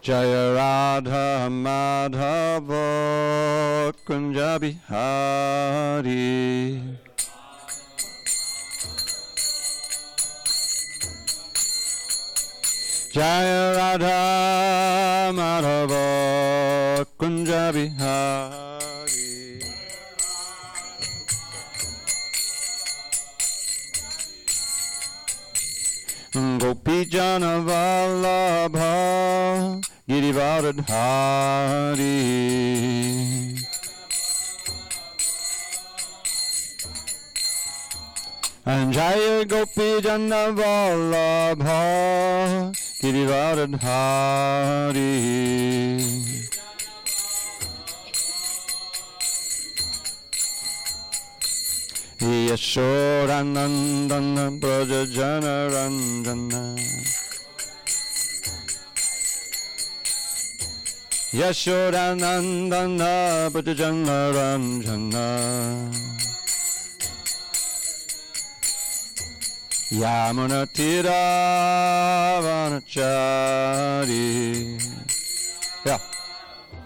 Jaya Radha Madhava Kunja Bihari. Jaya Radha Madhava Kunja Bihari. Gopi Jana Vallabha Girivardhari. And Jaya Gopi Jana Vallabha Girivardhari. Yashodanandana Brajajana Ranjana. Yashodanandana Brajajana Ranjana. Yamuna Tira Vanachari. Yeah,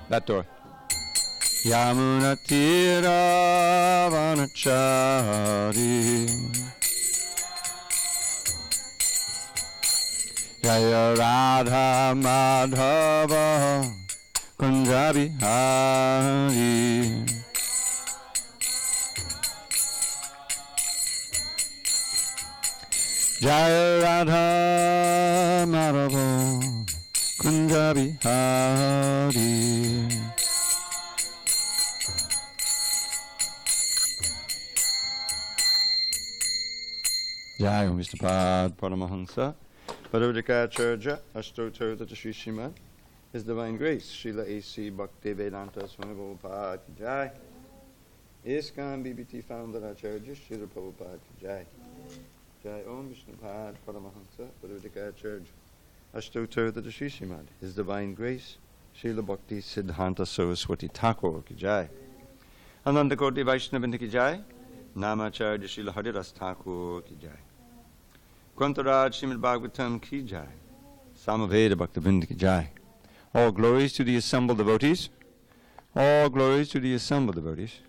that door. Yamuna Tira Vanachari. Jaya Radha Madhava Kunja Bihari. Jaya Radha Madhava Kunja Bihari. Jai Om Vishnupad Paramahansa Padavadikacharya Ashtotartha Shri Srimad His Divine Grace Srila A.C. Bhakti Vedanta Swami Prabhupada Ki Jai. ISKCON BBT Founder Acharya Srila Prabhupada Ki Jai. Jai Om Vishnupad Paramahansa Padavadikacharya Ashtotartha Shri Srimad His Divine Grace Srila Bhakti Siddhanta Saraswati Thakur Ki Jai. Ananda Koti Vaishnavindra Ki Jai. Namacharya Srila Haridas Thakur Ki Jai. Kwantaraj Srimad Bhagavatam Ki Jai. Samaveda Bhaktivinoda Ki Jai. All glories to the assembled devotees. All glories to the assembled devotees.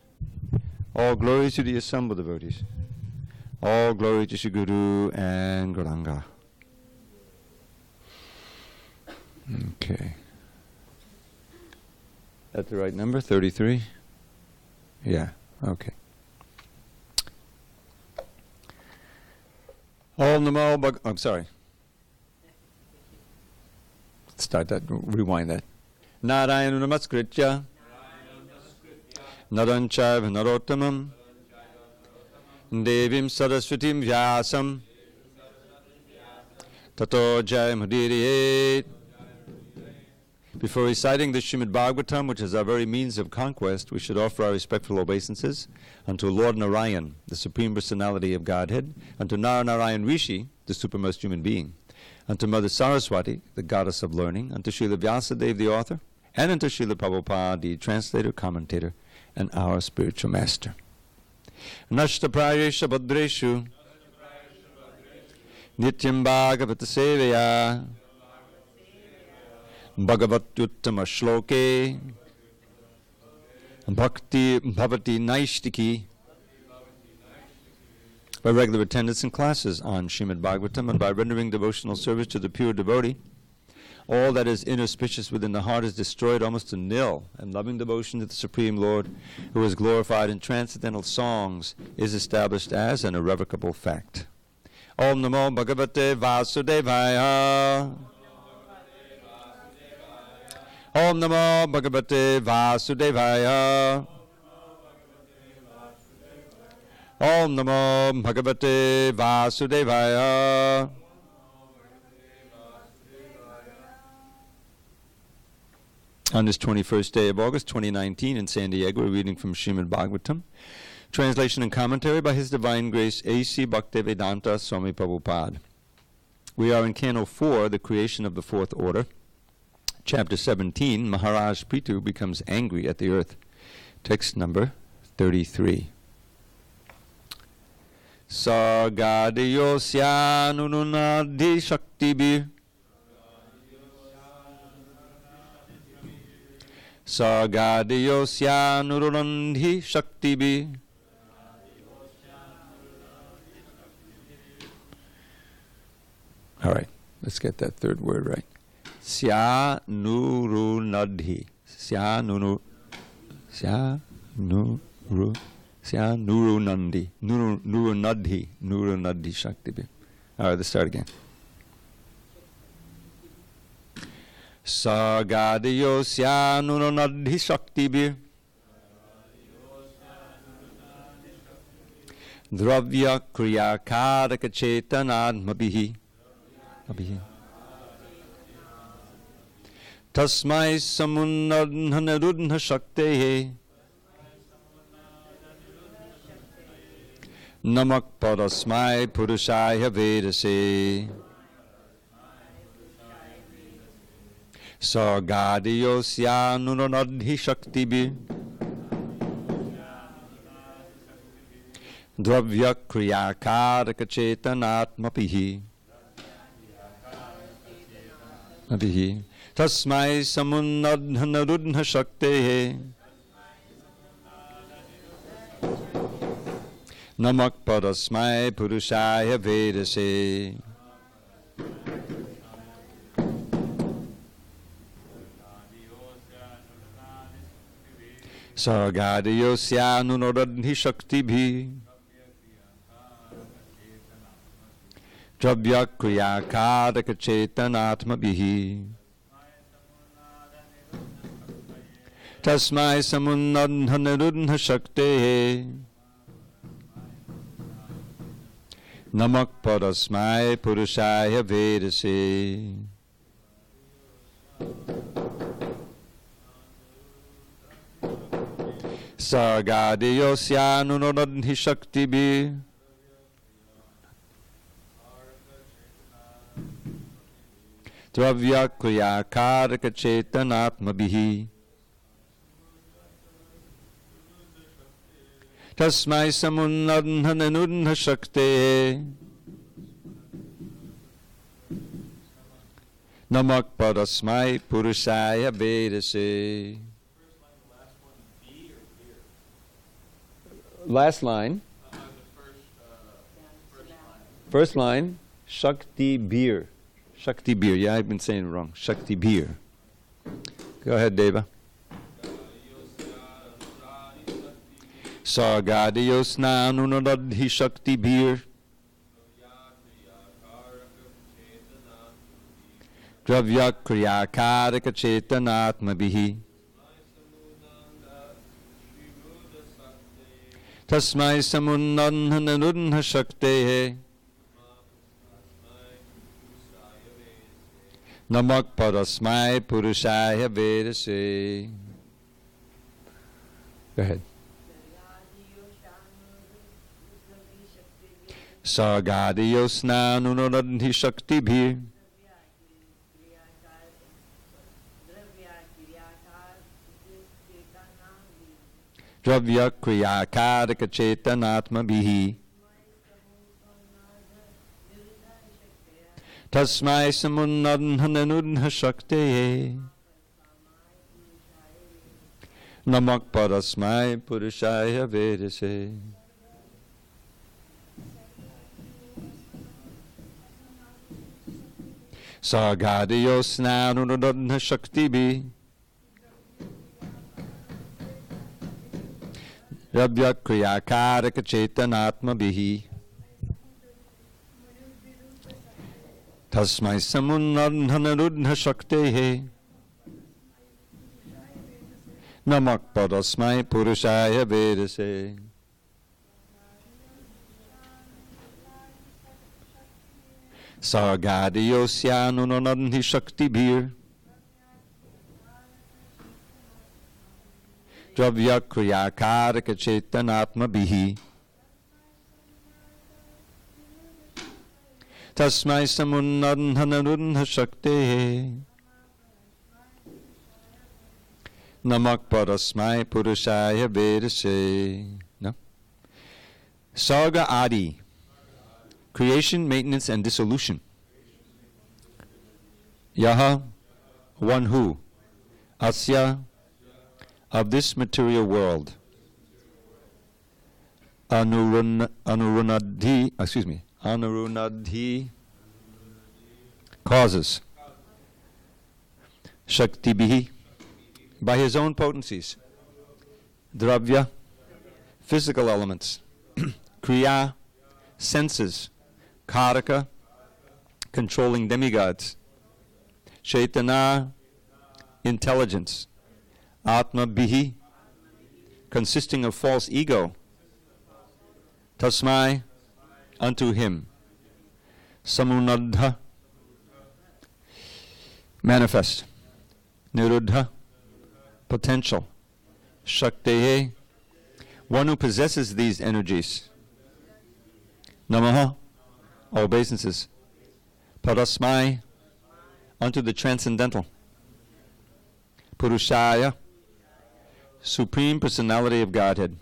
All glories to the assembled devotees. All glory to Shri Guru and Gauranga. Okay. That's the right number, 33? Yeah, okay. Om Namo I'm sorry. Start that, rewind that. Narayana Namaskritya Naranchaiva Narottamam Devim Saraswatim Vyasam Tato Jayamudiriye. Before reciting the Srimad Bhagavatam, which is our very means of conquest, we should offer our respectful obeisances unto Lord Narayan, the Supreme Personality of Godhead, unto Narayan Rishi, the supermost human being, unto Mother Saraswati, the goddess of learning, unto Srila Vyasadeva, the author, and unto Srila Prabhupada, the translator, commentator, and our spiritual master. Nashta Prayesha Bhadreshu Nityam Bhagavata Sevaya Bhagavatyuttama Shloke Bhakti Bhavati Naishtiki. By regular attendance in classes on Srimad Bhagavatam and by rendering devotional service to the pure devotee, all that is inauspicious within the heart is destroyed almost to nil, and loving devotion to the Supreme Lord, who is glorified in transcendental songs, is established as an irrevocable fact. Om Namo Bhagavate Vasudevaya. Om Namo Bhagavate Vasudevaya. Om Namo Bhagavate Vasudevaya. On this 21st day of August 2019 in SanDiego, we're reading from Srimad Bhagavatam. Translation and commentary by His Divine Grace A.C. Bhaktivedanta Swami Prabhupada. We are in Canto 4, the creation of the fourth order. Chapter 17, Maharaj Prithu becomes angry at the earth. Text number 33. Sargadiyosyanununadi shaktibir Sagadiyosyanurunandhi shaktibi. All right, let's get that third word right. Syanurunadhi. Syanurunandi. Nurunadhi shaktibi. All right, let's start again. Sagadiyosyanurunadhi shaktibi. Dravya kriyakaraka chetanadmabihi. Tasmai samunadhanarudha shaktehe. Namak parasmai purushaya vedase. Sagadiyosyanurunadhi shaktibi. Dravya kriyakaraka chetanatmapihi. Tasmai samunadhanarudha shaktehe. Namak parasmai purushaya vedase. Sagadiyosyanurunadhi shaktibi. Dravya kriyakaraka chetanatmabihi. Tasmai samunadhanarudha shaktehe. Namak parasmai purushaya vedase. Sagadiyosyanurunadhi shaktibi. Dravya kriyakaraka chetanatmabihi. Tasmai samunadhanarudha shaktehe. Namak parasmai purushaya vedase. Last line. First line. Shakti beer. Shakti beer. Yeah, I've been saying it wrong. Shakti beer. Go ahead, Deva. Sagadiyosyanurunadhi shakti beer. Dravya kriyakaraka chetanatmabihi. Tasmai samunadhanarudha shaktehe. Namak parasmai purushaya vedase. Go ahead. Sagadiyosyanurunadhi shaktibi. Dravya kriyakaraka chetanatmabihi. Tasmai samunadhanarudha shaktehe. Namak parasmai purushaya vedase. Sagadiyosyanurunadhi shaktibi. Dravya kriyakaraka chetanatmabihi. Tasmai samunadhanarudha shaktehe. Namak parasmai purushaya vedase. Sagadiyosyanurunadhi shaktibi. Dravya kriyakaraka chetanatmabihi. Tasmai samunadhanarudha shaktehe. Namak parasmai purushaya vedase. No? Sarga Adi. Creation, maintenance, and dissolution. Yaha, one who. Asya, of this material world. Anurunadhi causes. Shaktibihi, by his own potencies. Dravya, physical elements. Kriya, senses. Karaka, controlling demigods. Chaitana, intelligence. Atma bihi, consisting of false ego. Tasmai, unto him. Samunadha, manifest. Niruddha, potential. Shaktehe, one who possesses these energies. Namaha, obeisances. Parasmai, unto the transcendental. Purushaya, Supreme Personality of Godhead.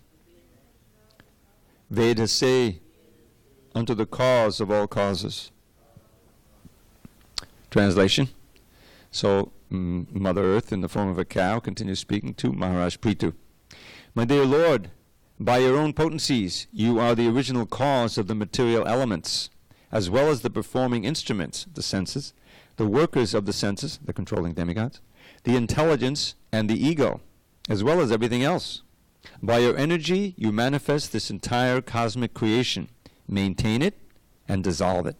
Vedase, unto the cause of all causes. Translation. So, Mother Earth, in the form of a cow, continues speaking to Maharaj Prithu. My dear Lord, by your own potencies, you are the original cause of the material elements, as well as the performing instruments, the senses, the workers of the senses, the controlling demigods, the intelligence, and the ego, as well as everything else. By your energy, you manifest this entire cosmic creation, maintain it, and dissolve it.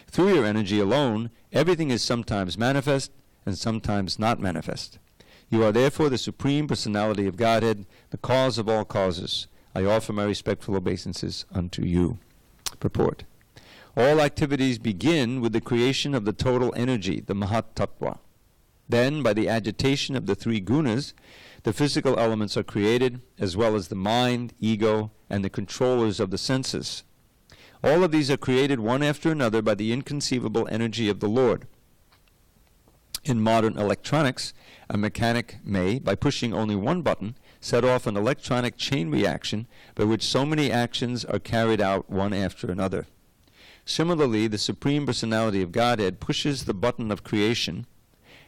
Through your energy alone, everything is sometimes manifest and sometimes not manifest. You are therefore the Supreme Personality of Godhead, the cause of all causes. I offer my respectful obeisances unto you. Purport. All activities begin with the creation of the total energy, the Mahat Tattva. Then, by the agitation of the three gunas, the physical elements are created, as well as the mind, ego, and the controllers of the senses. All of these are created one after another by the inconceivable energy of the Lord. In modern electronics, a mechanic may, by pushing only one button, set off an electronic chain reaction by which so many actions are carried out one after another. Similarly, the Supreme Personality of Godhead pushes the button of creation,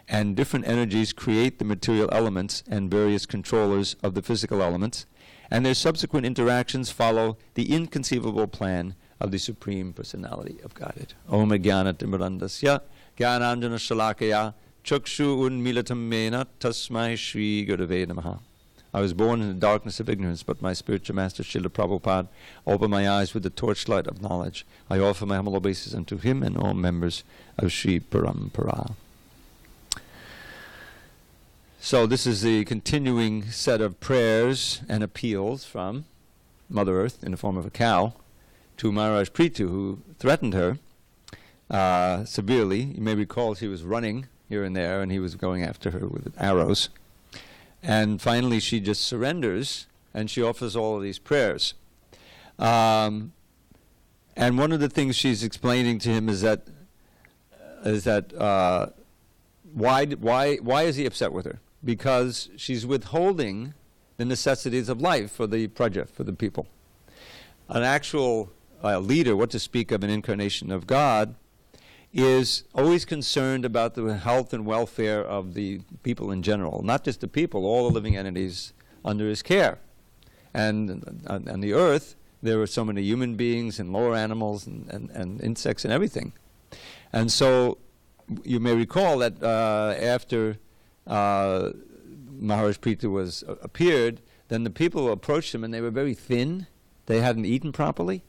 and different energies create the material elements and various controllers of the physical elements, and their subsequent interactions follow the inconceivable plan of the Supreme Personality of Godhead. Om Jnana Timurandasya Jnananjana Shalakaya Chakshu Unmilatam Mena Tasmai Shri Gurave Namaha. I was born in the darkness of ignorance, but my spiritual master Srila Prabhupada opened my eyes with the torchlight of knowledge. I offer my humble obeisance unto him and all members of Sri Parampara. So this is the continuing set of prayers and appeals from Mother Earth in the form of a cow to Maharaj Prithu, who threatened her severely. You may recall she was running here and there, and he was going after her with arrows. And finally she just surrenders, and she offers all of these prayers. And one of the things she's explaining to him is that why is he upset with her? Because she's withholding the necessities of life for the praja, for the people. An actual leader, what to speak of an incarnation of God, is always concerned about the health and welfare of the people in general, not just the people, all the living entities under his care. And on the earth, there are so many human beings and lower animals and insects and everything. And so you may recall that after Maharaj Prithu appeared, then the people approached him and they were very thin. They hadn't eaten properly,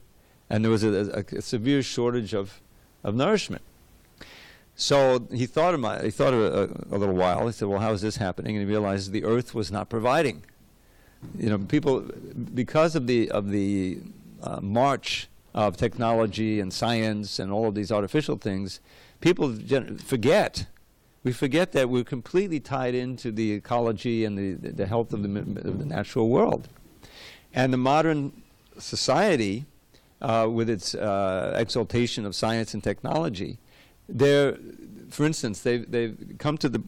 and there was a severe shortage of nourishment. So he thought of a little while. He said, "Well, how is this happening?" And he realized the earth was not providing. You know, people, because of the march of technology and science and all of these artificial things, people forget. We forget that we're completely tied into the ecology and the health of the natural world. And the modern society, with its exaltation of science and technology, for instance, they've come to the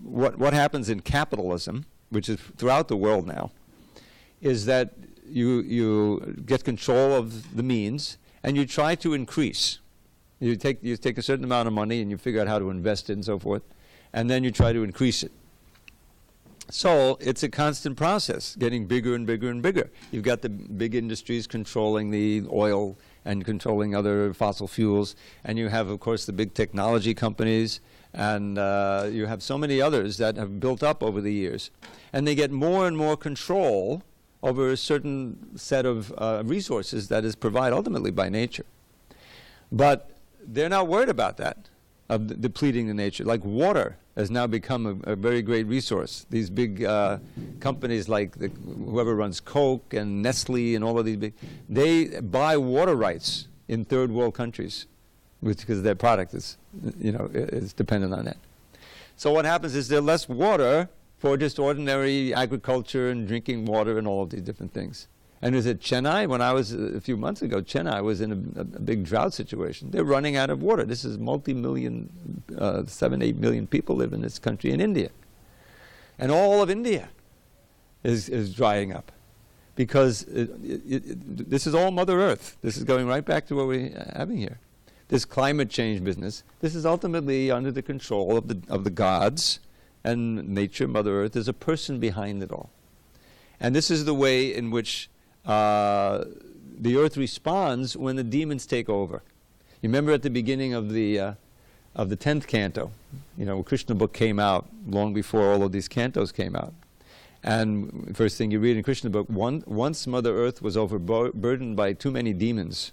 what happens in capitalism, which is throughout the world now, is that you get control of the means and you try to increase. You take a certain amount of money and you figure out how to invest it and so forth, and then you try to increase it. So it's a constant process, getting bigger and bigger and bigger. You've got the big industries controlling the oil and controlling other fossil fuels, and you have, of course, the big technology companies, and you have so many others that have built up over the years. And they get more and more control over a certain set of resources that is provided ultimately by nature. But they're not worried about that, of depleting the nature. Like water has now become a very great resource. These big companies like whoever runs Coke and Nestle and all of these big, they buy water rights in third world countries, because their product is, is dependent on that. So what happens is there's less water for just ordinary agriculture and drinking water and all of these different things. And is it Chennai? When I was a few months ago, Chennai was in a big drought situation. They're running out of water. This is multi-million, 7-8 million people live in this country in India. And all of India is drying up. Because this is all Mother Earth. This is going right back to what we're having here. This climate change business, this is ultimately under the control of the gods, and nature, Mother Earth. There's a person behind it all. And this is the way in which the earth responds when the demons take over. You remember at the beginning of the 10th canto, Krishna book came out long before all of these cantos came out. And first thing you read in Krishna book, once Mother Earth was overburdened by too many demons,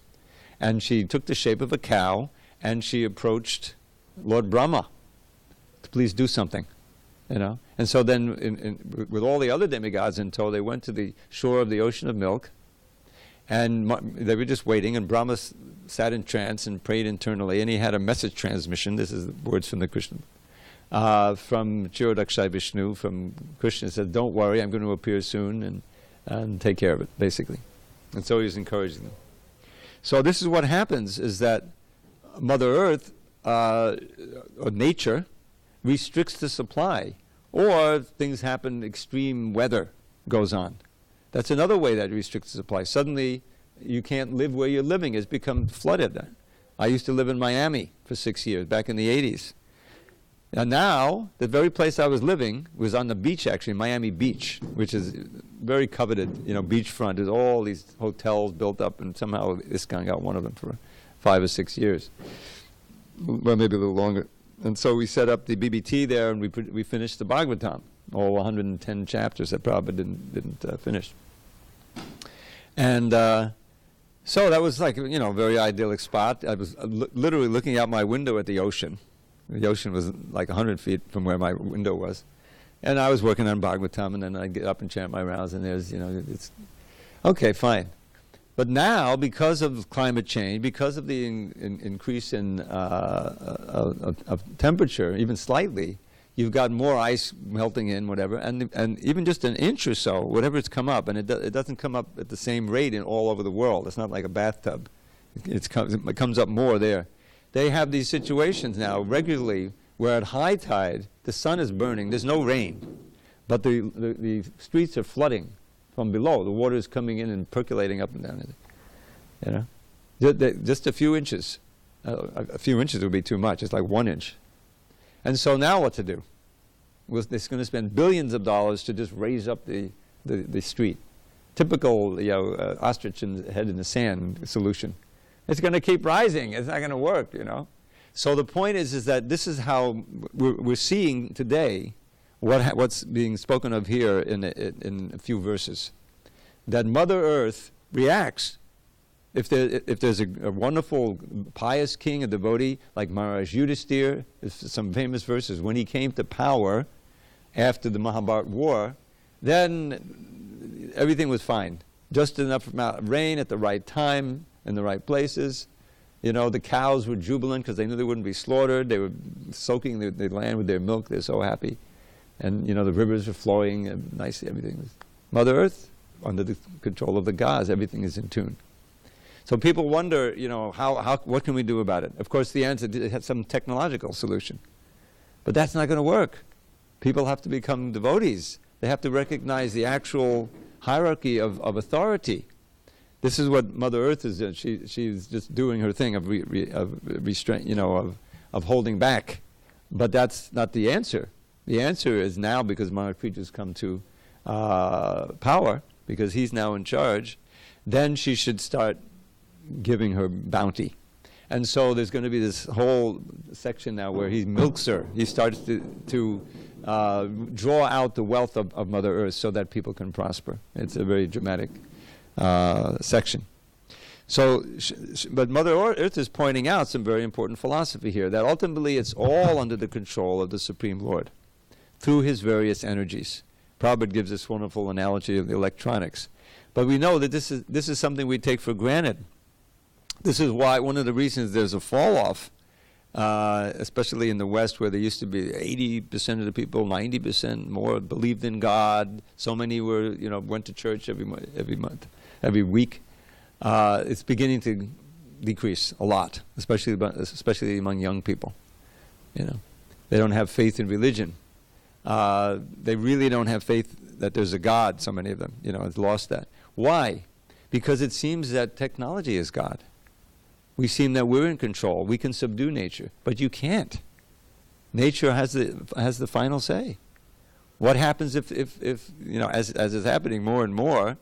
and she took the shape of a cow, and she approached Lord Brahma to please do something. And so then, with all the other demigods in tow, they went to the shore of the ocean of milk, and they were just waiting, and Brahma sat in trance and prayed internally, and he had a message transmission. This is words from the Krishna, from Chirodakshai Vishnu, from Krishna. He said, don't worry, I'm going to appear soon, and take care of it, basically. And so he was encouraging them. So this is what happens, is that Mother Earth, or nature, restricts the supply, or things happen, extreme weather goes on. That's another way that restricts the supply. Suddenly, you can't live where you're living. It's become flooded. I used to live in Miami for 6 years, back in the 80s. And now, the very place I was living was on the beach, actually, Miami Beach, which is very coveted, beachfront. There's all these hotels built up, and somehow ISKCON got one of them for 5 or 6 years. Well, maybe a little longer. And so we set up the BBT there, and we finished the Bhagavatam, all 110 chapters that Prabhupada didn't finish. And so that was like, a very idyllic spot. I was literally looking out my window at the ocean. The ocean was like 100 feet from where my window was. And I was working on Bhagavatam, and then I'd get up and chant my rounds, and there's, it's, okay, fine. But now, because of climate change, because of the increase in of temperature, even slightly, you've got more ice melting in, whatever, and even just an inch or so, whatever it's come up, and it doesn't come up at the same rate in all over the world. It's not like a bathtub. It comes up more there. They have these situations now regularly where at high tide, the sun is burning, there's no rain, but the streets are flooding from below. The water is coming in and percolating up and down. Just a few inches. A few inches would be too much. It's like 1 inch. And so now what to do? Well, they're going to spend billions of dollars to just raise up the street. Typical, ostrich head in the sand solution. It's going to keep rising. It's not going to work, So the point is that this is how we're seeing today what's being spoken of here in a few verses. That Mother Earth reacts. If there's a wonderful pious king, a devotee, like Maharaj Yudhisthira, some famous verses, when he came to power after the Mahabharata war, then everything was fine. Just enough amount of rain at the right time, in the right places. The cows were jubilant because they knew they wouldn't be slaughtered. They were soaking the land with their milk. They're so happy. And, the rivers were flowing nicely. Everything was Mother Earth, under the control of the gods. Everything is in tune. So people wonder, what can we do about it? Of course, the answer is some technological solution. But that's not going to work. People have to become devotees. They have to recognize the actual hierarchy of authority. This is what Mother Earth is doing. She's just doing her thing of restraint, of holding back. But that's not the answer. The answer is now, because Maharaj Pritu's come to power, because he's now in charge, then she should start giving her bounty. And so there's going to be this whole section now where he milks her. He starts to draw out the wealth of Mother Earth so that people can prosper. It's a very dramatic section. So, but Mother Earth is pointing out some very important philosophy here, that ultimately it's all under the control of the Supreme Lord through his various energies. Prabhupada gives this wonderful analogy of the electronics. But we know that this is something we take for granted. This is why one of the reasons there's a fall-off, especially in the West, where there used to be 80% of the people, 90% more believed in God. So many were, went to church every month, every week. It's beginning to decrease a lot, especially among young people. They don't have faith in religion. They really don't have faith that there's a God. So many of them, have lost that. Why? Because it seems that technology is God. We seem that we're in control. We can subdue nature, but you can't. Nature has the final say. What happens if as is happening more and more,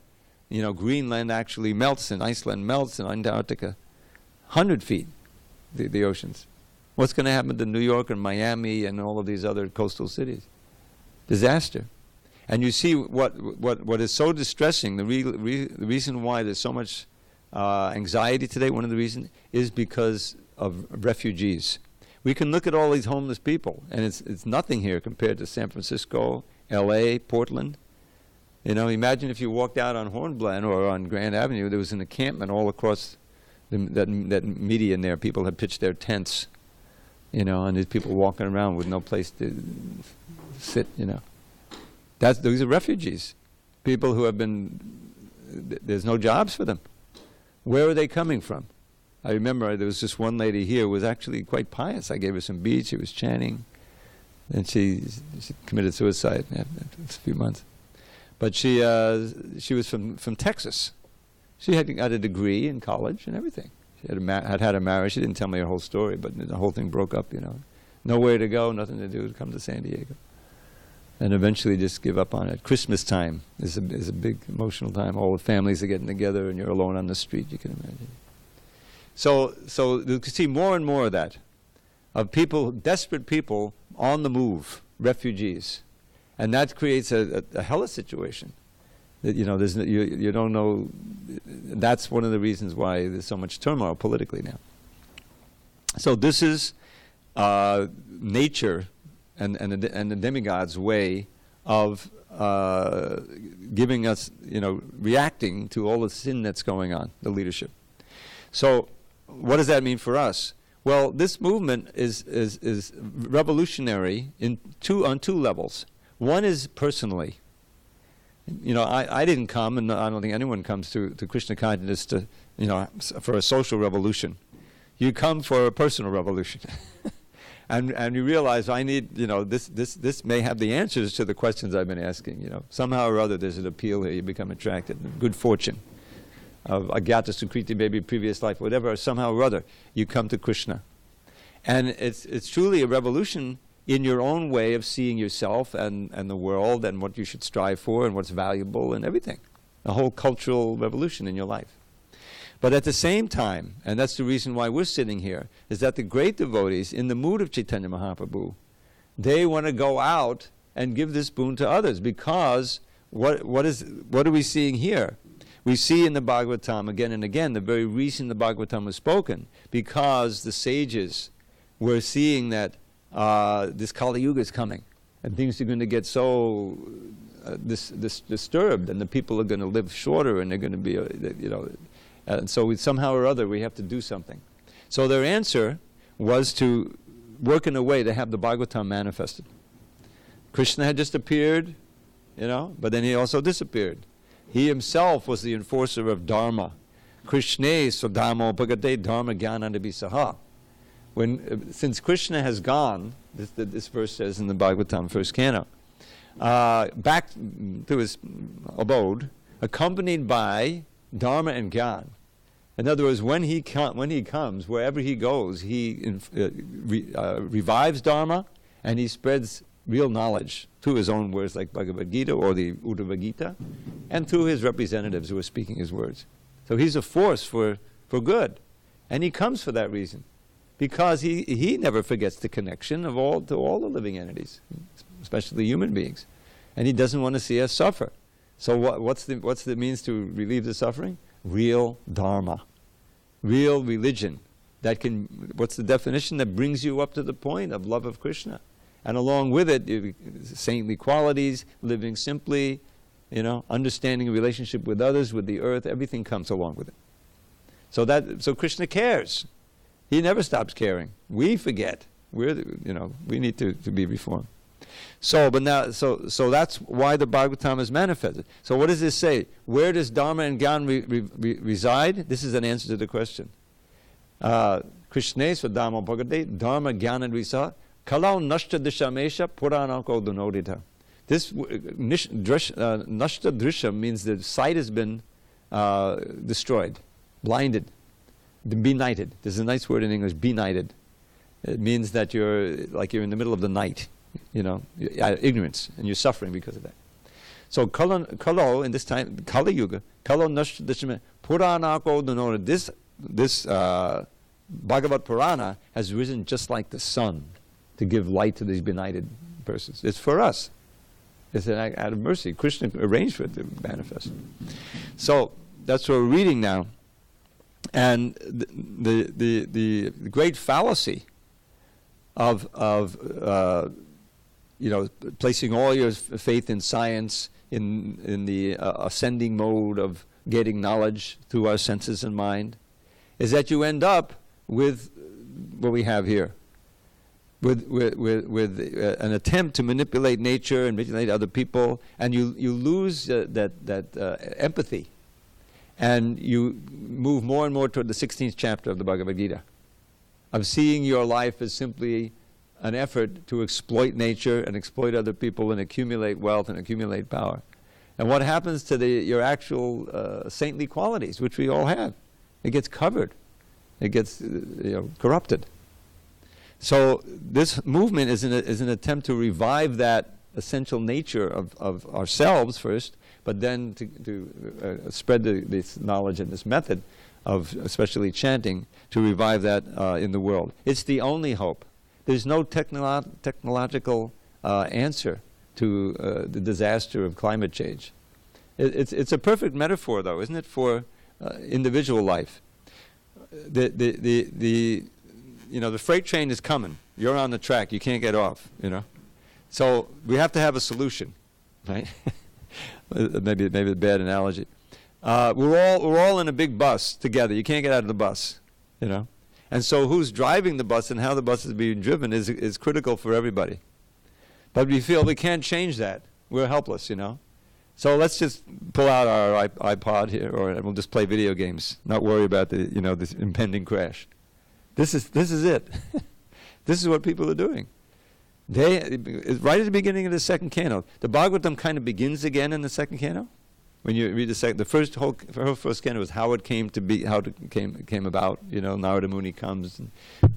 Greenland actually melts and Iceland melts and Antarctica, 100 feet, the oceans. What's going to happen to New York and Miami and all of these other coastal cities? Disaster. And you see what is so distressing, the reason why there's so much anxiety today, one of the reasons, is because of refugees. We can look at all these homeless people, and it's nothing here compared to San Francisco, L.A., Portland. Imagine if you walked out on Hornblower or on Grand Avenue, there was an encampment all across that median there. People had pitched their tents, and there's people walking around with no place to sit, Those are refugees. People who have there's no jobs for them. Where are they coming from? I remember there was this one lady here who was actually quite pious. I gave her some beads. She was chanting. And she committed suicide after a few months. But she was from Texas. She had got a degree in college and everything. She had a marriage. She didn't tell me her whole story, but the whole thing broke up, Nowhere to go, nothing to do, come to SanDiego. And eventually just give up on it. Christmas time is a big emotional time. All the families are getting together and you're alone on the street, you can imagine. So you can see more and more of that, of people, desperate people on the move, refugees. And that creates a hellish situation. That, you don't know, that's one of the reasons why there's so much turmoil politically now. So this is nature and the demigod's way of giving us, reacting to all the sin that's going on, the leadership. So what does that mean for us? Well, this movement is revolutionary on two levels. One is personally. I didn't come, and I don't think anyone comes to Krishna consciousness for a social revolution. You come for a personal revolution. And you realize I need, this may have the answers to the questions I've been asking, Somehow or other there's an appeal here, you become attracted. Good fortune of Agyata Sukriti, maybe previous life, whatever, somehow or other, you come to Krishna. And it's truly a revolution in your own way of seeing yourself and the world and what you should strive for and what's valuable and everything. A whole cultural revolution in your life. But at the same time, and that's the reason why we're sitting here, is that the great devotees, in the mood of Chaitanya Mahaprabhu, they want to go out and give this boon to others, because what are we seeing here? We see in the Bhagavatam again and again the very reason the Bhagavatam was spoken, because the sages were seeing that this Kali Yuga is coming, and things are going to get so disturbed, and the people are going to live shorter, and they're going to be, and so somehow or other we have to do something. So their answer was to work in a way to have the Bhagavatam manifested. Krishna had just appeared, but then he also disappeared. He himself was the enforcer of Dharma. Krishna sodhamo bhagate dharma jnanandabhi saha. Since Krishna has gone, this verse says in the Bhagavatam, first canto, back to his abode, accompanied by Dharma and Gyan. In other words, when he comes, wherever he goes, he revives Dharma and he spreads real knowledge through his own words like Bhagavad Gita or the Uddhava Gita, and through his representatives who are speaking his words. So he's a force for good. And he comes for that reason. Because he never forgets the connection of all the living entities, especially human beings. And he doesn't want to see us suffer. So what's the means to relieve the suffering? Real dharma. Real religion. What's the definition? That brings you up to the point of love of Krishna. And along with it, saintly qualities, living simply, understanding a relationship with others, with the earth, everything comes along with it. So Krishna cares. He never stops caring. We forget. We need to be reformed. So that's why the Bhagavatam is manifested. So what does this say? Where does Dharma and Gyan reside? This is an answer to the question. Krishne Swadharma Bhagavate Dharma Gyan Risa Kalau Nashta Dishamesha Puranako Dunodita. This Nashta Drisha means the sight has been destroyed, blinded, benighted. There's a nice word in English, benighted. It means that you're in the middle of the night, ignorance, and you're suffering because of that. So Kalo in this time, Kali Yuga, Kalo Nashta Dishame Puranako Dunodita. This Bhagavad Purana has risen just like the sun to give light to these benighted persons. It's for us. It's an act out of mercy. Krishna arranged for it to manifest. So that's what we're reading now. And the great fallacy of placing all your faith in science, in the ascending mode of getting knowledge through our senses and mind, is that you end up with what we have here, with an attempt to manipulate nature and manipulate other people, and you lose that empathy, and you move more and more toward the 16th chapter of the Bhagavad Gita, of seeing your life as simply an effort to exploit nature and exploit other people and accumulate wealth and accumulate power. And what happens to your actual saintly qualities, which we all have? It gets covered. It gets corrupted. So this movement is an attempt to revive that essential nature of ourselves first, but then to spread this knowledge and this method of especially chanting to revive that in the world. It's the only hope. There's no technological answer to the disaster of climate change. It's a perfect metaphor, though, isn't it, for individual life? The freight train is coming. You're on the track. You can't get off. So we have to have a solution, right? maybe a bad analogy. We're all in a big bus together. You can't get out of the bus, And so who's driving the bus and how the bus is being driven is critical for everybody. But we feel we can't change that. We're helpless, So let's just pull out our iPod here, and we'll just play video games. Not worry about this impending crash. This is it. This is what people are doing. Right at the beginning of the second canto, the Bhagavatam kind of begins again in the second canto. When you read the first canto is how it came to be, how it came about. Narada Muni comes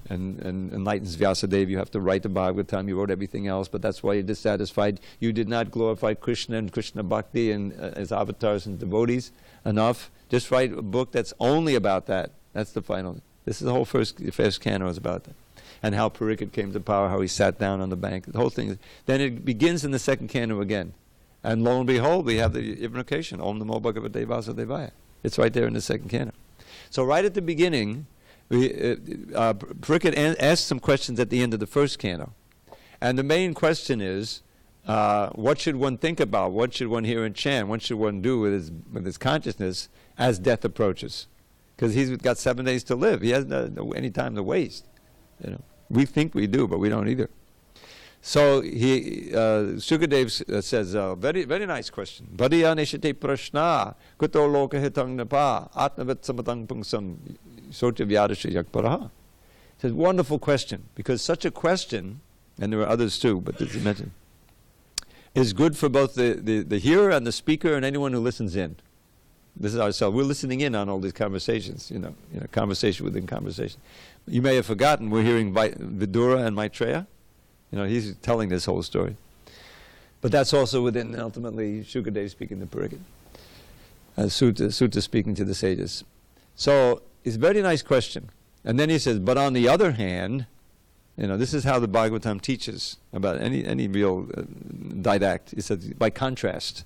and enlightens Vyasadeva. You have to write the Bhagavatam. You wrote everything else, but that's why you're dissatisfied. You did not glorify Krishna and Krishna Bhakti and as avatars and devotees enough. Just write a book that's only about that. That's the final. This is the whole first canto is about that. And how Parikshit came to power, how he sat down on the bank, the whole thing. Then it begins in the second canto again. And lo and behold, we have the invocation, Om Namo Bhagavate Vasudevaya. It's right there in the second canto. So right at the beginning, Parikshit asked some questions at the end of the first canto. And the main question is, what should one think about? What should one hear and chant? What should one do with his consciousness as death approaches? Because he's got 7 days to live. He hasn't any time to waste. We think we do, but we don't either. So Sukadev says, very, very nice question. Bhadiya nishate prashna kuto loka hitang napa atmavat samatang pungsam sotya vyadasya yakparaha. It's a wonderful question, because such a question, and there are others too, but this is mentioned, is good for both the hearer and the speaker and anyone who listens in. This is ourselves. We're listening in on all these conversations, conversation within conversation. You may have forgotten we're hearing Vidura and Maitreya, He's telling this whole story. But that's also within, ultimately, Shukadev speaking the Pariksit. Sutta speaking to the sages. So, it's a very nice question. And then he says, but on the other hand, this is how the Bhagavatam teaches about any real didact. He says, by contrast.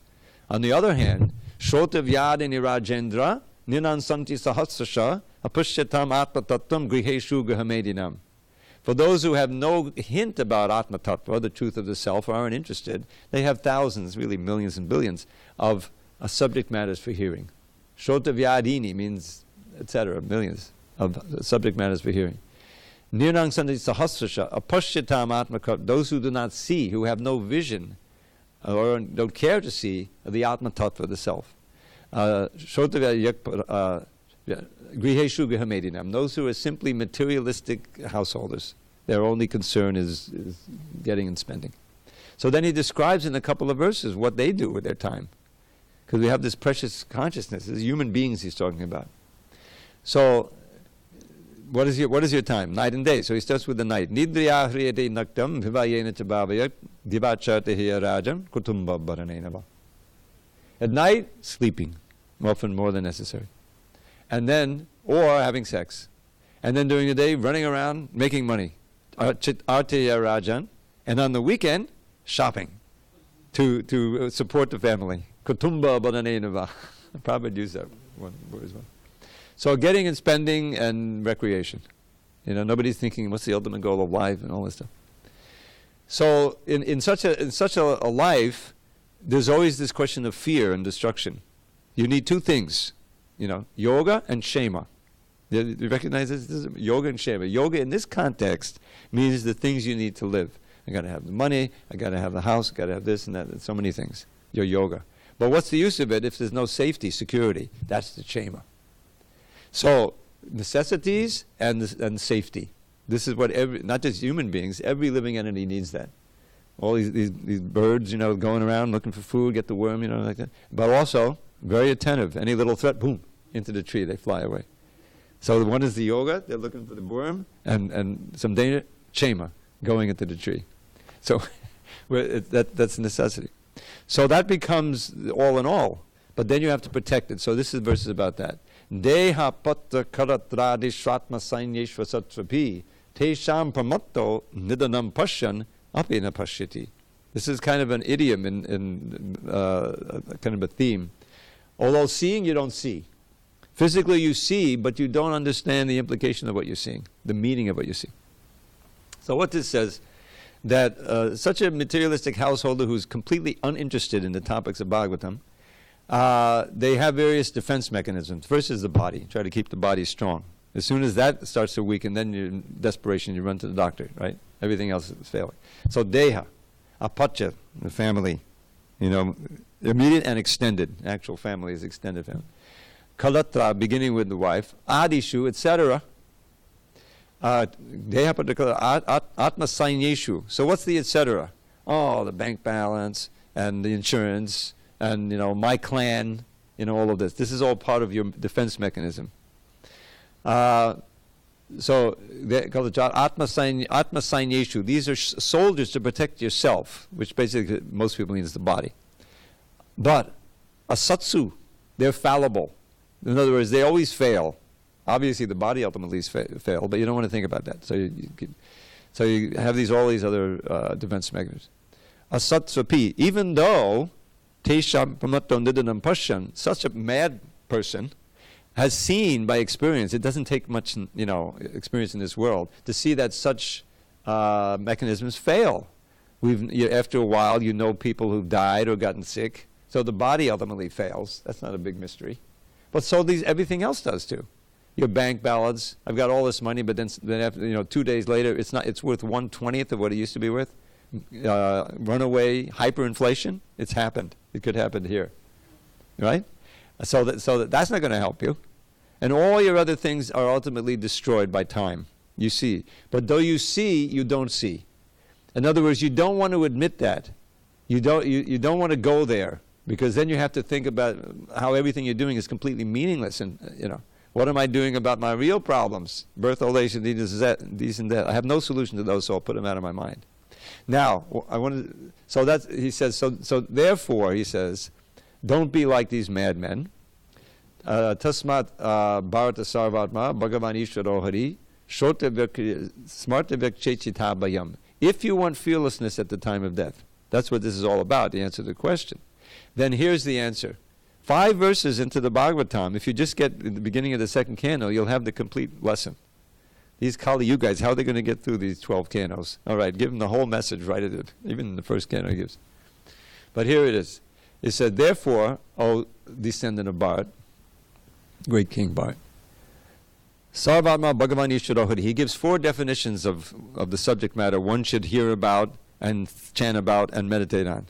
On the other hand, Shrota Vyadini Rajendra, Ninan Santi Sahasrasha, Apushyatam Atma Tattvam Griheshu Gahamedinam. For those who have no hint about Atma Tattva, the truth of the self, or aren't interested, they have thousands, really millions and billions, of subject matters for hearing. Shrota Vyadini means, etc., millions of subject matters for hearing. Nirnang Santi Sahasrasha, Apashyatam Atma Tattva, those who do not see, who have no vision, or don't care to see the Atma Tattva, the self. Griheshu Gahamedinam, those who are simply materialistic householders. Their only concern is getting and spending. So then he describes in a couple of verses what they do with their time. Because we have this precious consciousness, as human beings he's talking about. So, what is your time? Night and day. So he starts with the night. Nidriya hriyate naktam vivayena chabhavayak divachate hiya rajam kutumba baranenava. At night, sleeping, often more than necessary. And then, or having sex. And then during the day, running around, making money. Arteya rajan. And on the weekend, shopping to support the family. Kutumba baranenava. Prabhupada used that one word as well. So getting and spending and recreation. Nobody's thinking what's the ultimate goal of life and all this stuff. So in such a life, there's always this question of fear and destruction. You need two things, yoga and shema. You recognize this? This is yoga and shema. Yoga in this context means the things you need to live. I got to have the money, I got to have the house, I got to have this and that, and so many things. Your yoga. But what's the use of it if there's no safety, security? That's the shema. So, necessities and safety. This is what not just human beings, every living entity needs that. All these birds, going around looking for food, get the worm, like that. But also, very attentive. Any little threat, boom, into the tree, they fly away. So one is the yoga, they're looking for the worm, and some danger, shema, going into the tree. So that's a necessity. So that becomes all in all. But then you have to protect it. So this is verses about that. Deha patra karatradi shratma sainyeshva satrapi tesham pramatto nidanam pashyan apena pashyati. This is kind of an idiom in kind of a theme. Although seeing, you don't see. Physically you see, but you don't understand the implication of what you're seeing, the meaning of what you see. So what this says, that such a materialistic householder who's completely uninterested in the topics of Bhagavatam, they have various defense mechanisms. First is the body. Try to keep the body strong. As soon as that starts to weaken, then you're in desperation, you run to the doctor, right? Everything else is failing. So deha, apacha, the family, immediate and extended. Actual family is extended family. Kalatra, beginning with the wife. Adishu, etc. Deha patakala, atma sainyeshu. So what's the etc.? Oh, the bank balance and the insurance and my clan, all of this. This is all part of your defense mechanism. So they call it atma sainyeshu. These are soldiers to protect yourself, which basically most people means the body. But asatsu, they're fallible. In other words, they always fail. Obviously, the body ultimately fail, but you don't want to think about that. So you have all these other defense mechanisms. Asatsapi, even though Tesham Pramatto Nidanam Pashyan, such a mad person has seen by experience, it doesn't take much experience in this world, to see that such mechanisms fail. After a while, people who've died or gotten sick, so the body ultimately fails. That's not a big mystery. But so everything else does too. Your bank balance, I've got all this money, but then after 2 days later, it's worth 1/20th of what it used to be worth. Runaway hyperinflation, it's happened. It could happen here, right? So that's not going to help you. And all your other things are ultimately destroyed by time. You see. But though you see, you don't see. In other words, you don't want to admit that. You don't want to go there, because then you have to think about how everything you're doing is completely meaningless. And what am I doing about my real problems? Birth, old age, and these and that. I have no solution to those, so I'll put them out of my mind. Now, I want to. So that's he says. So therefore, he says, don't be like these madmen. Tasmat bharata sarvatma bhagavan ishvaro hari smarta chechita bayam. If you want fearlessness at the time of death, that's what this is all about, the answer to the question. Then here's the answer. 5 verses into the Bhagavatam, if you just get the beginning of the second canto, you'll have the complete lesson. These Kali Yugas, how are they going to get through these 12 cantos? All right, give them the whole message right at it. Even in the first canto he gives. But here it is. It said, therefore, O descendant of Bharat, great King Bharat, Sarvatma Bhagavan Ishvarohari. He gives 4 definitions of the subject matter one should hear about and chant about and meditate on.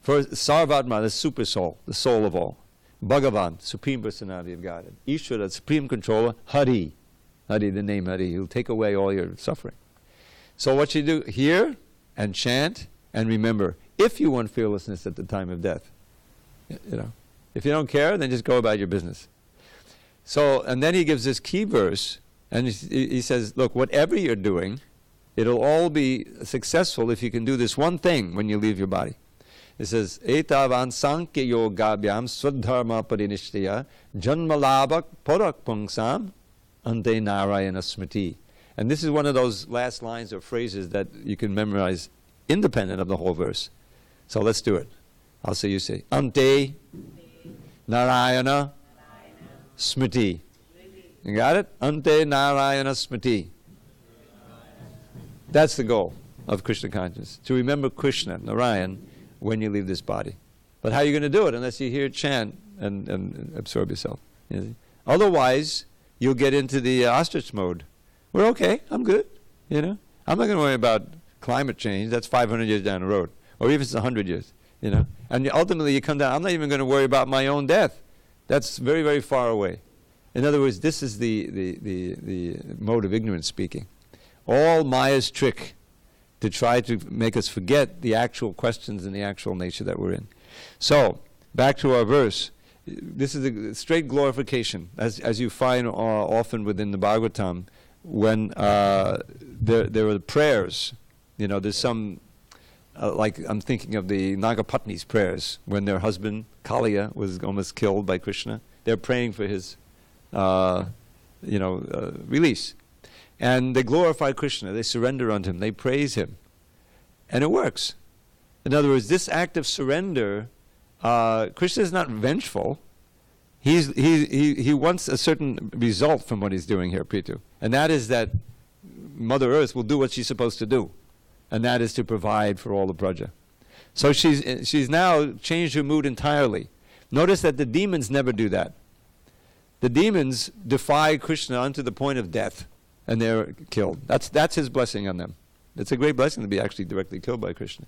First, Sarvatma, the super soul, the soul of all. Bhagavan, Supreme Personality of Godhead. Ishvara, Supreme Controller. Hari. Hari, the name Hari. He'll take away all your suffering. So what you do, hear and chant and remember, if you want fearlessness at the time of death. You know, if you don't care, then just go about your business. So, and then he gives this key verse, and he says, look, whatever you're doing, it'll all be successful if you can do this one thing when you leave your body. It says, Etavan sankhya yogabhyam swadharma parinishtiya janmalabhak parak pungsam ante narayana smriti. And this is one of those last lines or phrases that you can memorize independent of the whole verse. So let's do it. I'll say, you say, ante narayana smriti. You got it? Ante narayana smriti. That's the goal of Krishna consciousness, to remember Krishna, Narayan, when you leave this body. But how are you going to do it unless you hear chant and absorb yourself? You know? Otherwise, you'll get into the ostrich mode. We're okay, I'm good. You know, I'm not going to worry about climate change. That's 500 years down the road, or even if it's 100 years. You know, and ultimately you come down. I'm not even going to worry about my own death. That's very, very far away. In other words, this is the mode of ignorance speaking. All Maya's trick to try to make us forget the actual questions and the actual nature that we're in. So, back to our verse. This is a straight glorification, as you find often within the Bhagavatam, when there are prayers. You know, there's some, like I'm thinking of the Nagapatni's prayers, when their husband, Kaliya, was almost killed by Krishna. They're praying for his, release. And they glorify Krishna, they surrender unto him, they praise him. And it works. In other words, this act of surrender, Krishna is not vengeful. He wants a certain result from what he's doing here, Prithu. And that is that Mother Earth will do what she's supposed to do. And that is to provide for all the praja. So she's now changed her mood entirely. Notice that the demons never do that. The demons defy Krishna unto the point of death. And they're killed. That's his blessing on them. It's a great blessing to be actually directly killed by Krishna.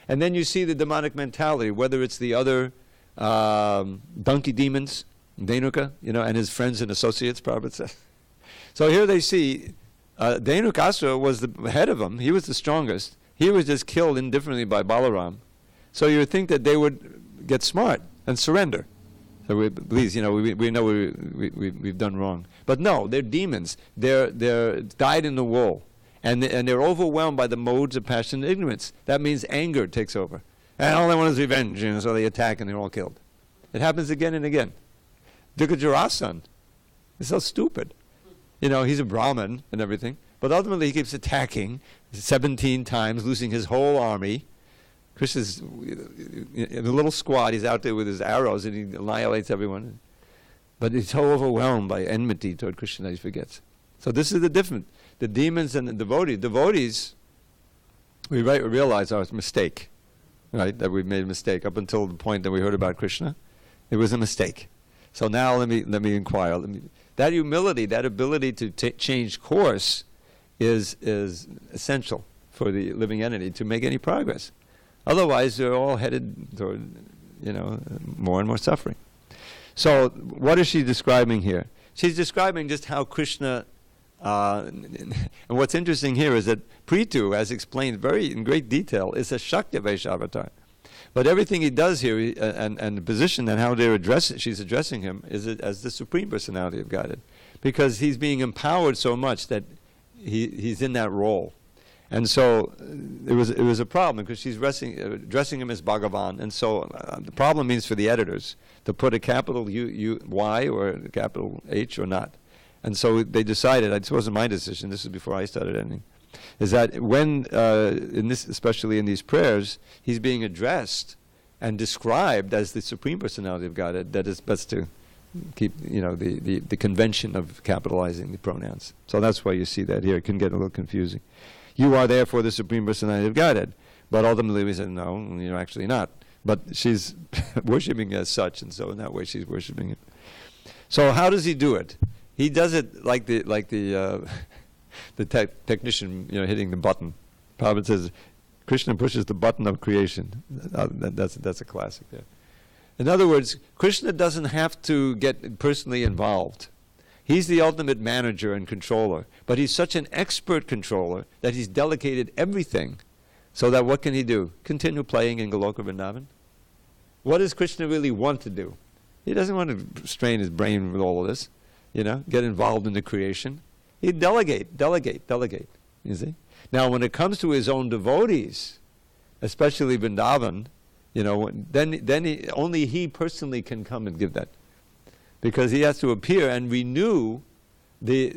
And then you see the demonic mentality, whether it's the other donkey demons, Dhenuka, and his friends and associates, Prabhupada says. So here they see Dhenukasura was the head of them. He was the strongest. He was just killed indifferently by Balaram. So you would think that they would get smart and surrender. So we know we've done wrong. But no, they're demons. They're dyed in the wool. And they're overwhelmed by the modes of passion and ignorance. That means anger takes over. And all they want is revenge, so they attack and they're all killed. It happens again and again. Jarasan is so stupid. He's a Brahmin and everything. But ultimately he keeps attacking 17 times, losing his whole army. Krishna's in a little squad, he's out there with his arrows and he annihilates everyone. But he's so overwhelmed by enmity toward Krishna that he forgets. So this is the difference. The demons and the devotees. Devotees, we realize our mistake, right? That we've made a mistake up until the point that we heard about Krishna. It was a mistake. So now let me inquire. That humility, that ability to change course is essential for the living entity to make any progress. Otherwise, they're all headed toward, more and more suffering. So, what is she describing here? She's describing just how Krishna, and what's interesting here is that Prithu, as explained in great detail, is a Shakti Vaishavatar. But everything he does here, and the position and how she's addressing him, is as the Supreme Personality of Godhead. Because he's being empowered so much that he's in that role. And so it was a problem because she's dressing him as Bhagavan. And so the problem means for the editors to put a capital Y or a capital H or not. And so they decided, this wasn't my decision, this is before I started editing, is that when, especially in these prayers, he's being addressed and described as the Supreme Personality of Godhead, that it's best to keep, the convention of capitalizing the pronouns. So that's why you see that here. It can get a little confusing. You are therefore the Supreme Personality of Godhead. But ultimately we said, no, you're actually not. But she's worshipping as such, and so in that way she's worshipping it. So how does he do it? He does it like the technician, hitting the button. Prabhupada says, Krishna pushes the button of creation. That's a classic there. In other words, Krishna doesn't have to get personally involved. He's the ultimate manager and controller, but he's such an expert controller that he's delegated everything, so that what can he do? Continue playing in Goloka Vrindavan? What does Krishna really want to do? He doesn't want to strain his brain with all of this, get involved in the creation. He delegate, you see? Now when it comes to his own devotees, especially Vrindavan, then only he personally can come and give that. Because he has to appear and renew the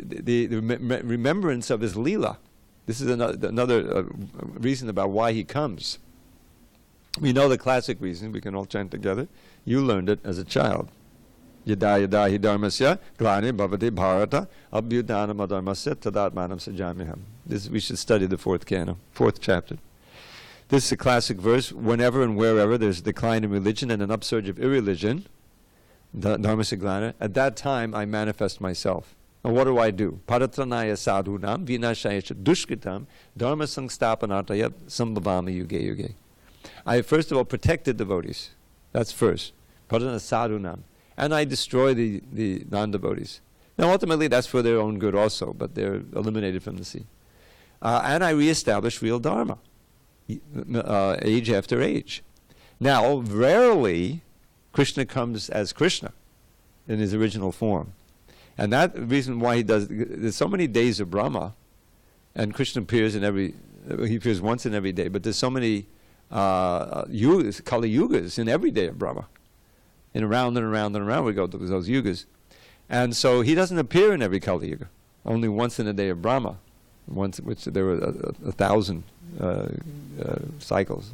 remembrance of his Leela. This is another reason about why he comes. We know the classic reason, we can all chant together. You learned it as a child. Yada yada hi dharmasya glani bhavati bharata abhyudanam adharmasya tadatmanam sajamiham. We should study the fourth chapter. This is a classic verse. Whenever and wherever there's a decline in religion and an upsurge of irreligion, dharmasya glana, at that time I manifest myself. And what do? Paratranaya sadhunam vinashayasya dushkritam dharma sangstapanataya sambhavami yuge yuge. I have first of all protected devotees. That's first. Paratranaya sadhunam. And I destroy the non-devotees. Now ultimately that's for their own good also, but they're eliminated from the sea. And I reestablish real dharma, age after age. Now rarely Krishna comes as Krishna in his original form. And that reason why there's so many days of Brahma, and Krishna appears he appears once in every day, but there's so many yugas, Kali Yugas in every day of Brahma. And around and around and around we go to those yugas. And so he doesn't appear in every Kali Yuga, only once in a day of Brahma, which there were 1,000 cycles.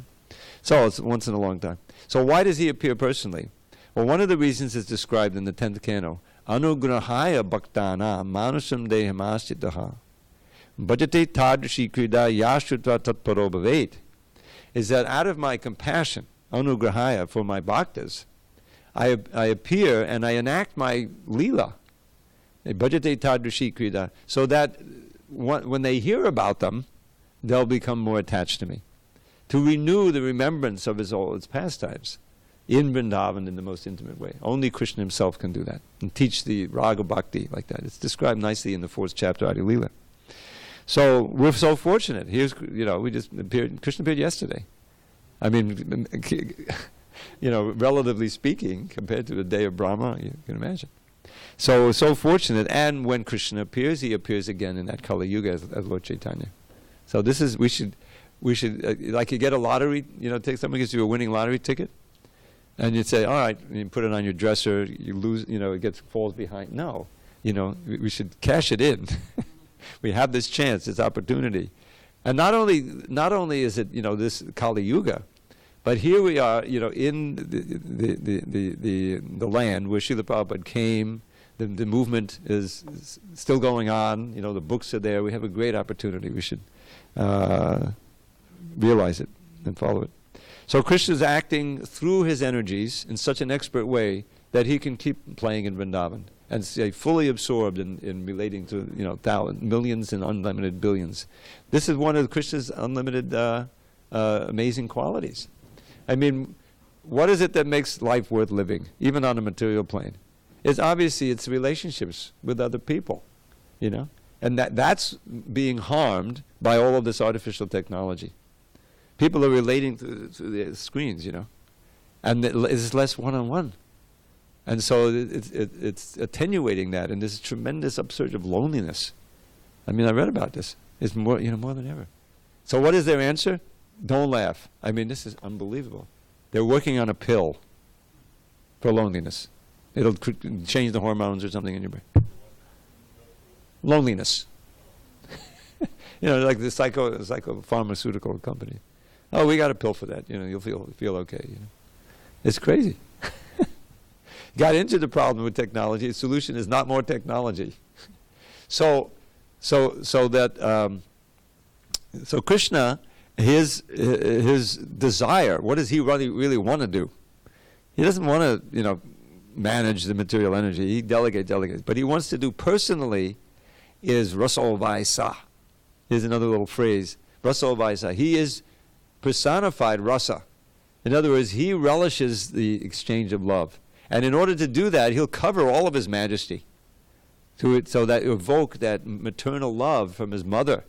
So it's once in a long time. So why does he appear personally? Well, one of the reasons is described in the 10th canto. Anugrahaya bhaktana manusam dehamasitaha bhajate tadrishi krida yashrutva tatparo bhavet, is that out of my compassion, anugrahaya, for my bhaktas, I appear and I enact my leela, bhajate tadrishi krida, so that when they hear about them, they'll become more attached to me. To renew the remembrance of his pastimes in Vrindavan in the most intimate way. Only Krishna himself can do that and teach the raga bhakti like that. It's described nicely in the 4th chapter, Adi Leela. So we're so fortunate. We just appeared, Krishna appeared yesterday. I mean, relatively speaking, compared to the day of Brahma, you can imagine. So fortunate, and when Krishna appears, he appears again in that Kali Yuga as Lord Chaitanya. So this is, we should, like you get a lottery, take somebody gives you a winning lottery ticket, and you'd say, all right, and you put it on your dresser, you lose, it falls behind. No, we should cash it in. We have this chance, this opportunity. And not only is it, this Kali Yuga, but here we are, in the land where Srila Prabhupada came. The movement is still going on. The books are there. We have a great opportunity. We should realize it and follow it. So Krishna is acting through his energies in such an expert way that he can keep playing in Vrindavan and stay fully absorbed in relating to millions and unlimited billions. This is one of Krishna's unlimited amazing qualities. I mean, what is it that makes life worth living, even on a material plane? It's obviously it's relationships with other people, and that's being harmed by all of this artificial technology. People are relating to the screens, and it's less one-on-one. And so it's attenuating that, and there's a tremendous upsurge of loneliness. I mean, I read about this. It's more, more than ever. So what is their answer? Don't laugh. I mean, this is unbelievable. They're working on a pill for loneliness. It'll change the hormones or something in your brain. Loneliness. Like the psychopharmaceutical company. Oh, we got a pill for that. You'll feel okay. It's crazy. Got into the problem with technology. The solution is not more technology. So Krishna, his desire, what does he really want to do? He doesn't want to, manage the material energy. He delegates. But he wants to do personally is Raso Vaisa. Here's another little phrase. Raso Vaisa. He is personified rasa. In other words, he relishes the exchange of love. And in order to do that, he'll cover all of his majesty so that evoke that maternal love from his mother.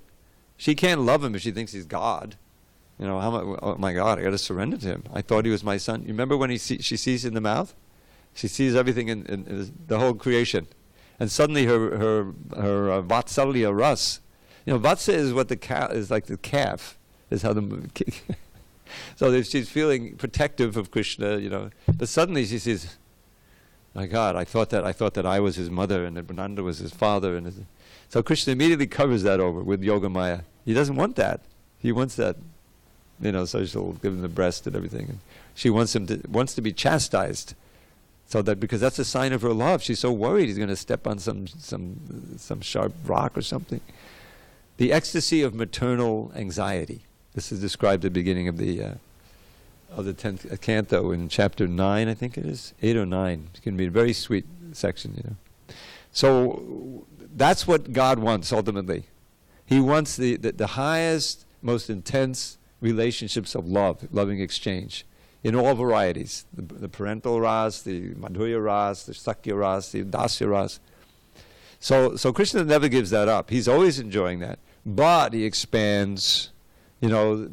She can't love him if she thinks he's God. Oh my God, I got to surrender to him. I thought he was my son. You remember when she sees in the mouth? She sees everything in the whole creation. And suddenly her vatsalya ras. Vatsa is what the cow is, like the calf. Is how so if she's feeling protective of Krishna, but suddenly she sees, my God, I thought that I was his mother and that Nanda was his father, so Krishna immediately covers that over with Yogamaya. He doesn't want that. He wants that, so she'll give him the breast and everything. And she wants to be chastised, so that because that's a sign of her love. She's so worried he's going to step on some sharp rock or something. The ecstasy of maternal anxiety. This is described at the beginning of the 10th canto in chapter 9, I think it is, 8 or 9. It can be a very sweet section, So that's what God wants ultimately. He wants the highest, most intense relationships of loving exchange in all varieties. The parental ras, the madhurya ras, the sakya ras, the dasya ras. So Krishna never gives that up. He's always enjoying that. But he expands,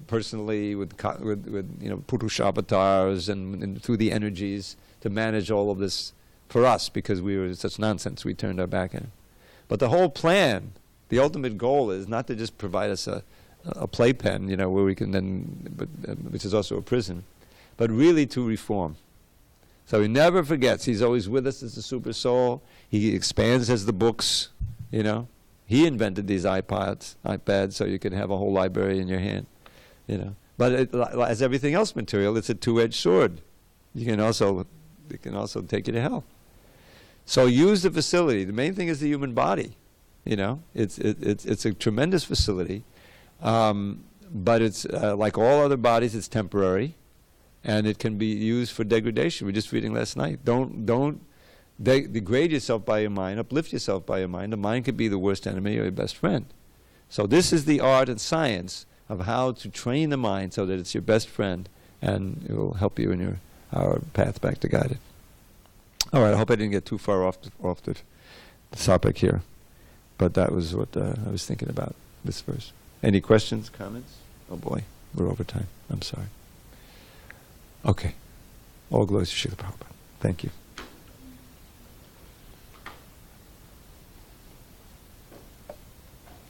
personally with Purusha avatars and through the energies to manage all of this for us, because we were such nonsense. We turned our back on him. But the whole plan, the ultimate goal is not to just provide us a playpen, where we can which is also a prison, but really to reform. So he never forgets. He's always with us as the super soul. He expands as the books, He invented these iPads, so you can have a whole library in your hand, But as everything else material, it's a two-edged sword. It can also take you to hell. So use the facility. The main thing is the human body. It's a tremendous facility, but it's like all other bodies. It's temporary, and it can be used for degradation. We were just reading last night. Don't degrade yourself by your mind. Uplift yourself by your mind. The mind could be the worst enemy or your best friend. So this is the art and science of how to train the mind so that it's your best friend, and it will help you in our path back to guided. All right, I hope I didn't get too far off the topic here, but that was what I was thinking about this verse. Any questions, comments? Oh boy, we're over time. I'm sorry. Okay. All glories to Srila Prabhupada. Thank you.